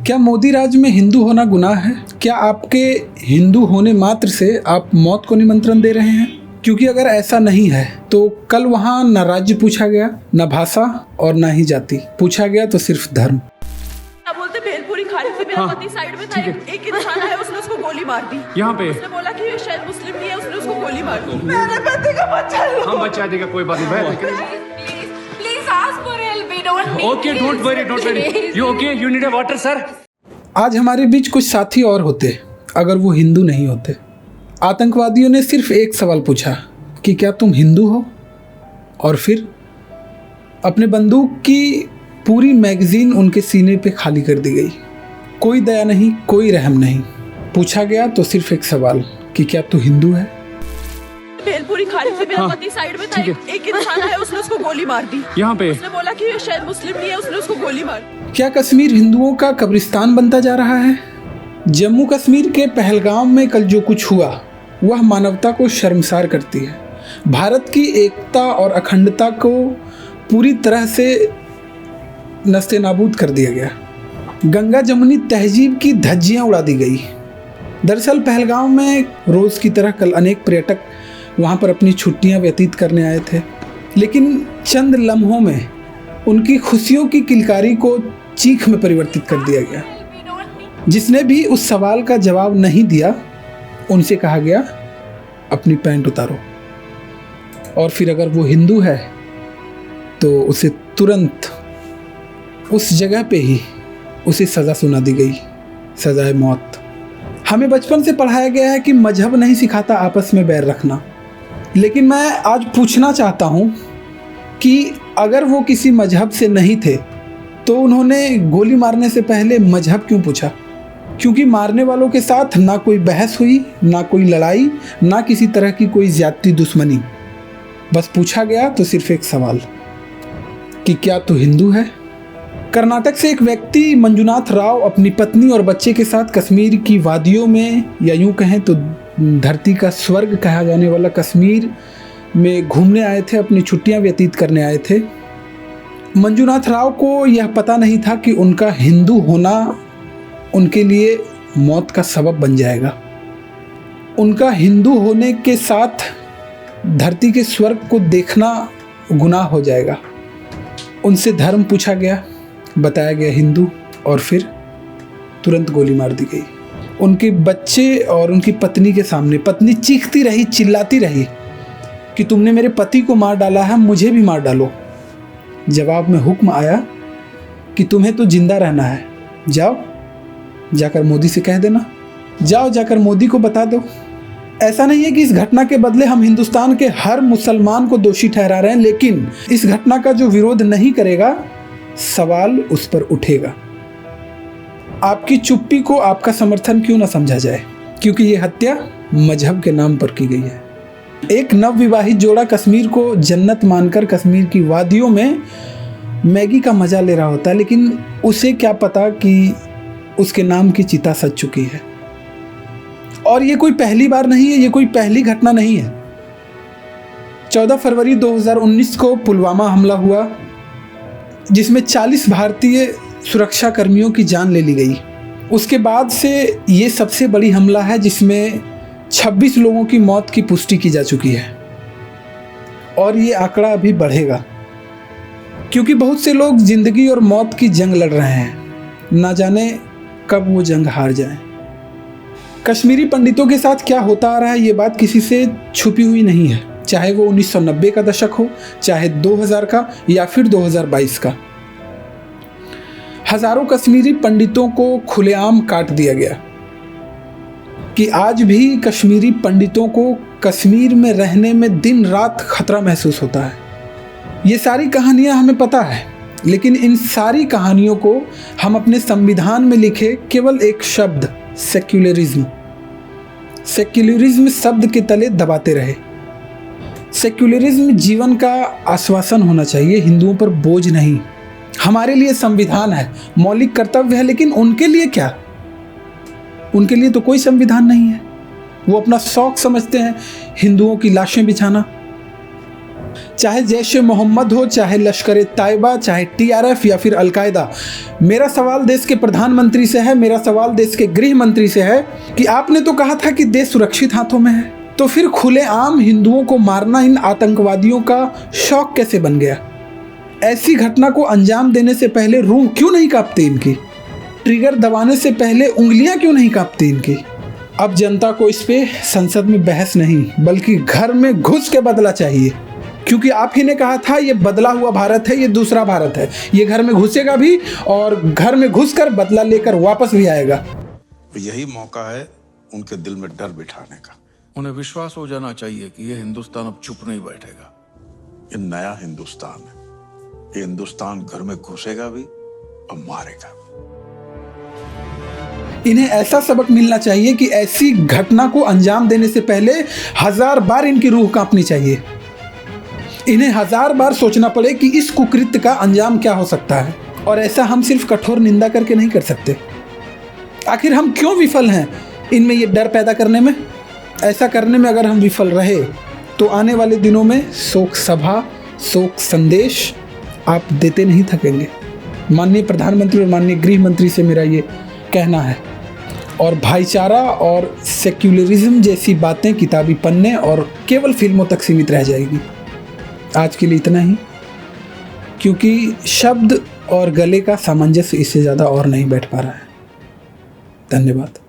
क्या मोदी राज में हिंदू होना गुनाह है? क्या आपके हिंदू होने मात्र से आप मौत को निमंत्रण दे रहे हैं? क्योंकि अगर ऐसा नहीं है तो कल वहाँ न राज्य पूछा गया, न भाषा और न ही जाति पूछा गया, तो सिर्फ धर्म। बोलते भेलपुरी खाने से मेरा पति साइड में था, एक इंसान है, उसने उसको गोली मार दी। यहाँ पे उसने बोला कि ये शायद मुस्लिम नहीं है, उसने उसको गोली मार दी। मेरे पति का बच्चा लो। हम बचा देगा, कोई बात नहीं। Please ask for help. We don't need Okay, don't worry, don't worry. You okay? You need a water, sir? आज हमारे बीच कुछ साथी और होते अगर वो हिंदू नहीं होते। आतंकवादियों ने सिर्फ एक सवाल पूछा कि क्या तुम हिंदू हो, और फिर अपने बंदूक की पूरी मैगजीन उनके सीने पे खाली कर दी गई। कोई दया नहीं, कोई रहम नहीं। पूछा गया तो सिर्फ एक सवाल कि क्या तू हिंदू है? भेलपुरी खाने से मेरा पति साइड में था, एक इंसान है, उसने उसको गोली मार दी। यहाँ पे उसने बोला कि ये शायद मुस्लिम नहीं है, उसने उसको गोली मार दी। क्या कश्मीर हिंदुओं का कब्रिस्तान बनता जा रहा है? जम्मू कश्मीर के पहलगाम में कल जो कुछ हुआ वह मानवता को शर्मसार करती है। भारत की एकता और अखंडता को पूरी तरह से नस्ते नाबूद कर दिया गया। गंगा जमुनी तहजीब की धज्जियां उड़ा दी गई। दरअसल पहलगाम में रोज़ की तरह कल अनेक पर्यटक वहाँ पर अपनी छुट्टियाँ व्यतीत करने आए थे, लेकिन चंद लम्हों में उनकी खुशियों की किलकारी को चीख में परिवर्तित कर दिया गया। जिसने भी उस सवाल का जवाब नहीं दिया उनसे कहा गया अपनी पैंट उतारो, और फिर अगर वो हिंदू है तो उसे तुरंत उस जगह पे ही उसे सज़ा सुना दी गई, सज़ाए मौत। हमें बचपन से पढ़ाया गया है कि मजहब नहीं सिखाता आपस में बैर रखना, लेकिन मैं आज पूछना चाहता हूँ कि अगर वो किसी मजहब से नहीं थे तो उन्होंने गोली मारने से पहले मजहब क्यों पूछा? क्योंकि मारने वालों के साथ ना कोई बहस हुई, ना कोई लड़ाई, ना किसी तरह की कोई ज्यादती दुश्मनी। बस पूछा गया तो सिर्फ एक सवाल कि क्या तू हिंदू है? कर्नाटक से एक व्यक्ति मंजुनाथ राव अपनी पत्नी और बच्चे के साथ कश्मीर की वादियों में, या यूं कहें तो धरती का स्वर्ग कहा जाने वाला कश्मीर में घूमने आए थे, अपनी छुट्टियां व्यतीत करने आए थे। मंजुनाथ राव को यह पता नहीं था कि उनका हिंदू होना उनके लिए मौत का सबब बन जाएगा। उनका हिंदू होने के साथ धरती के स्वर्ग को देखना गुनाह हो जाएगा। उनसे धर्म पूछा गया, बताया गया हिंदू, और फिर तुरंत गोली मार दी गई। उनके बच्चे और उनकी पत्नी के सामने पत्नी चीखती रही, चिल्लाती रही कि तुमने मेरे पति को मार डाला है, मुझे भी मार डालो। जवाब में हुक्म आया कि तुम्हें तो जिंदा रहना है, जाओ जाकर मोदी से कह देना, जाओ जाकर मोदी को बता दो। ऐसा नहीं है कि इस घटना के बदले हम हिंदुस्तान के हर मुसलमान को दोषी ठहरा रहे हैं, लेकिन इस घटना का जो विरोध नहीं करेगा सवाल उस पर उठेगा। आपकी चुप्पी को आपका समर्थन क्यों ना समझा जाए, क्योंकि ये हत्या मजहब के नाम पर की गई है। एक नवविवाहित जोड़ा कश्मीर को जन्नत मानकर कश्मीर की वादियों में मैगी का मजा ले रहा होता है, लेकिन उसे क्या पता कि उसके नाम की चिता सज चुकी है। और ये कोई पहली बार नहीं है, ये कोई पहली घटना नहीं है। 14 फरवरी 2019 को पुलवामा हमला हुआ, जिसमें 40 भारतीय सुरक्षा कर्मियों की जान ले ली गई। उसके बाद से ये सबसे बड़ी हमला है जिसमें 26 लोगों की मौत की पुष्टि की जा चुकी है, और ये आंकड़ा अभी बढ़ेगा, क्योंकि बहुत से लोग जिंदगी और मौत की जंग लड़ रहे हैं, ना जाने कब वो जंग हार जाए। कश्मीरी पंडितों के साथ क्या होता आ रहा है ये बात किसी से छुपी हुई नहीं है, चाहे वो 1990 का दशक हो, चाहे 2000 का, या फिर 2022 का। हजारों कश्मीरी पंडितों को खुलेआम काट दिया गया कि आज भी कश्मीरी पंडितों को कश्मीर में रहने में दिन रात खतरा महसूस होता है। ये सारी कहानियां हमें पता है, लेकिन इन सारी कहानियों को हम अपने संविधान में लिखे केवल एक शब्द सेक्युलरिज्म शब्द के तले दबाते रहे। सेक्युलरिज्म जीवन का आश्वासन होना चाहिए, हिंदुओं पर बोझ नहीं। हमारे लिए संविधान है, मौलिक कर्तव्य है, लेकिन उनके लिए क्या? उनके लिए तो कोई संविधान नहीं है। वो अपना शौक समझते हैं हिंदुओं की लाशें बिछाना। चाहे जैश ए मोहम्मद हो, चाहे लश्कर ए तैयबा, चाहे TRF या फिर अलकायदा। मेरा सवाल देश के प्रधानमंत्री से है, मेरा सवाल देश के गृह मंत्री से है कि आपने तो कहा था कि देश सुरक्षित हाथों में है, तो फिर खुलेआम हिंदुओं को मारना इन आतंकवादियों का शौक कैसे बन गया? ऐसी घटना को अंजाम देने से पहले रूह क्यों नहीं कांपती इनकी? ट्रिगर दबाने से पहले उंगलियां क्यों नहीं कांपती इनकी? अब जनता को इस पे संसद में बहस नहीं, बल्कि घर में घुस के बदला चाहिए, क्योंकि आप ही ने कहा था ये बदला हुआ भारत है, ये दूसरा भारत है। ये घर में घुसेगा भी और घर में घुसकर बदला लेकर वापस भी आएगा। यही मौका है उनके दिल में डर बिठाने का। उन्हें विश्वास हो जाना चाहिए कि ये हिंदुस्तान अब चुप नहीं बैठेगा। ये नया हिंदुस्तान है, ये हिंदुस्तान घर में घुसेगा भी और मारेगा भी। इन्हें ऐसा सबक मिलना चाहिए कि ऐसी घटना को अंजाम देने से पहले 1000 बार इनकी रूह कांपनी चाहिए। इन्हें 1000 बार सोचना पड़े कि इस कुकृत्य का अंजाम क्या हो सकता है। और ऐसा हम सिर्फ कठोर निंदा करके नहीं कर सकते। आखिर हम क्यों विफल हैं इनमें ये डर पैदा करने में? ऐसा करने में अगर हम विफल रहे तो आने वाले दिनों में शोक सभा, शोक संदेश आप देते नहीं थकेंगे। माननीय प्रधानमंत्री और माननीय गृह मंत्री से मेरा ये कहना है। और भाईचारा और सेक्युलरिज्म जैसी बातें किताबी पन्ने और केवल फिल्मों तक सीमित रह जाएगी। आज के लिए इतना ही, क्योंकि शब्द और गले का सामंजस्य इससे ज़्यादा और नहीं बैठ पा रहा है। धन्यवाद।